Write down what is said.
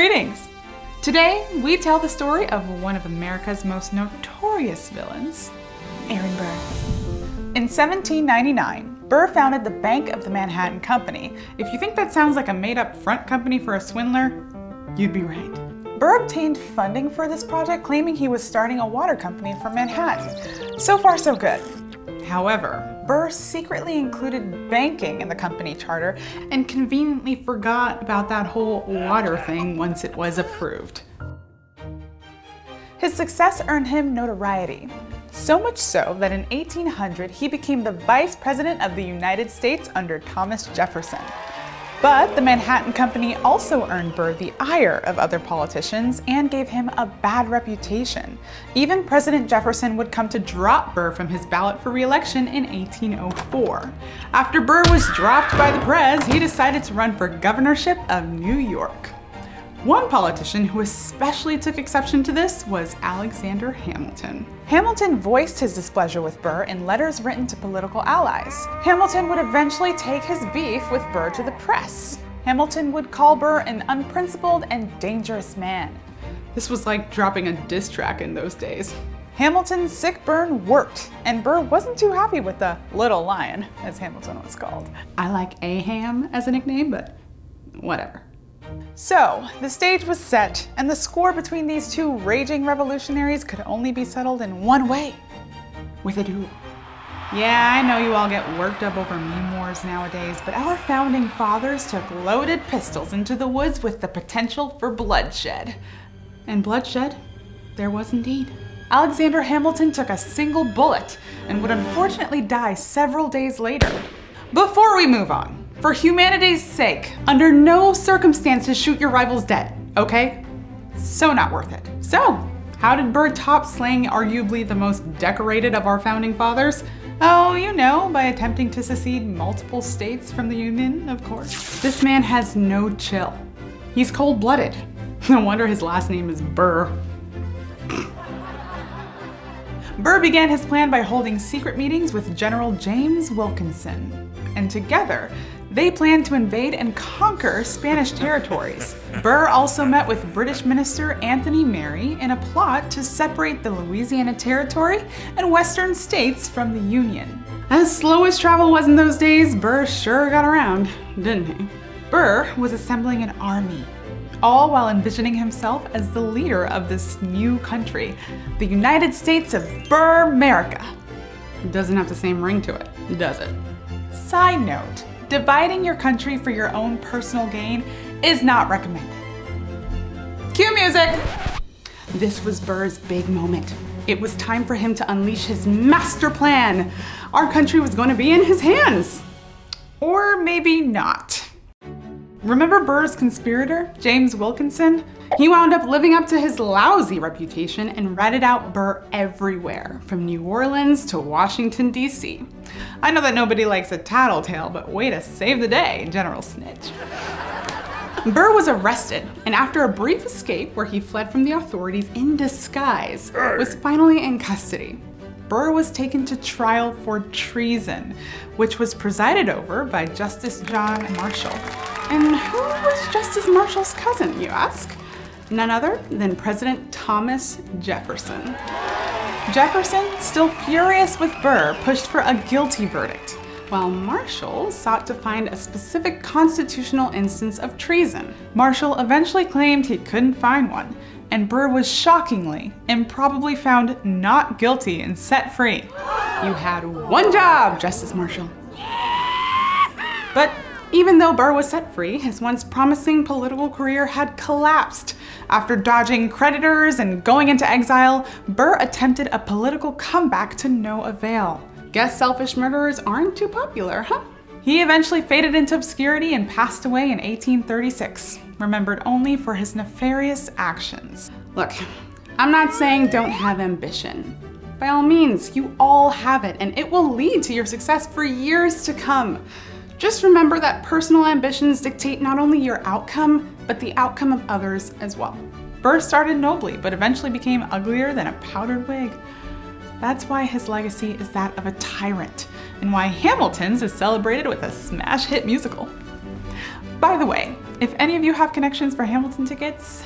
Greetings! Today, we tell the story of one of America's most notorious villains, Aaron Burr. In 1799, Burr founded the Bank of the Manhattan Company. If you think that sounds like a made-up front company for a swindler, you'd be right. Burr obtained funding for this project, claiming he was starting a water company for Manhattan. So far, so good. However, Burr secretly included banking in the company charter and conveniently forgot about that whole water thing once it was approved. His success earned him notoriety, so much so that in 1800 he became the Vice President of the United States under Thomas Jefferson. But the Manhattan Company also earned Burr the ire of other politicians and gave him a bad reputation. Even President Jefferson would come to drop Burr from his ballot for re-election in 1804. After Burr was dropped by the Prez, he decided to run for governorship of New York. One politician who especially took exception to this was Alexander Hamilton. Hamilton voiced his displeasure with Burr in letters written to political allies. Hamilton would eventually take his beef with Burr to the press. Hamilton would call Burr an unprincipled and dangerous man. This was like dropping a diss track in those days. Hamilton's sick burn worked, and Burr wasn't too happy with the little lion, as Hamilton was called. I like Aham as a nickname, but whatever. So, the stage was set, and the score between these two raging revolutionaries could only be settled in one way: with a duel. Yeah, I know you all get worked up over meme wars nowadays, but our founding fathers took loaded pistols into the woods with the potential for bloodshed. And bloodshed there was indeed. Alexander Hamilton took a single bullet and would unfortunately die several days later. Before we move on, for humanity's sake, under no circumstances shoot your rivals dead, okay? So not worth it. So, how did Burr top slaying arguably the most decorated of our founding fathers? Oh, you know, by attempting to secede multiple states from the Union, of course. This man has no chill. He's cold-blooded. No wonder his last name is Burr. Burr began his plan by holding secret meetings with General James Wilkinson, and together, they planned to invade and conquer Spanish territories. Burr also met with British Minister Anthony Merry in a plot to separate the Louisiana Territory and Western states from the Union. As slow as travel was in those days, Burr sure got around, didn't he? Burr was assembling an army, all while envisioning himself as the leader of this new country, the United States of Burr-America. It doesn't have the same ring to it, does it? Side note, dividing your country for your own personal gain is not recommended. Cue music! This was Burr's big moment. It was time for him to unleash his master plan. Our country was going to be in his hands. Or maybe not. Remember Burr's conspirator, James Wilkinson? He wound up living up to his lousy reputation and ratted out Burr everywhere, from New Orleans to Washington, D.C. I know that nobody likes a tattletale, but way to save the day, General Snitch. Burr was arrested, and after a brief escape where he fled from the authorities in disguise, was finally in custody. Burr was taken to trial for treason, which was presided over by Justice John Marshall. And who was Justice Marshall's cousin, you ask? None other than President Thomas Jefferson. Jefferson, still furious with Burr, pushed for a guilty verdict, while Marshall sought to find a specific constitutional instance of treason. Marshall eventually claimed he couldn't find one, and Burr was shockingly and probably found not guilty and set free. You had one job, Justice Marshall. But even though Burr was set free, his once promising political career had collapsed. After dodging creditors and going into exile, Burr attempted a political comeback to no avail. Guess selfish murderers aren't too popular, huh? He eventually faded into obscurity and passed away in 1836, remembered only for his nefarious actions. Look, I'm not saying don't have ambition. By all means, you all have it, and it will lead to your success for years to come. Just remember that personal ambitions dictate not only your outcome, but the outcome of others as well. Burr started nobly, but eventually became uglier than a powdered wig. That's why his legacy is that of a tyrant, and why Hamilton's is celebrated with a smash hit musical. By the way, If any of you have connections for Hamilton tickets,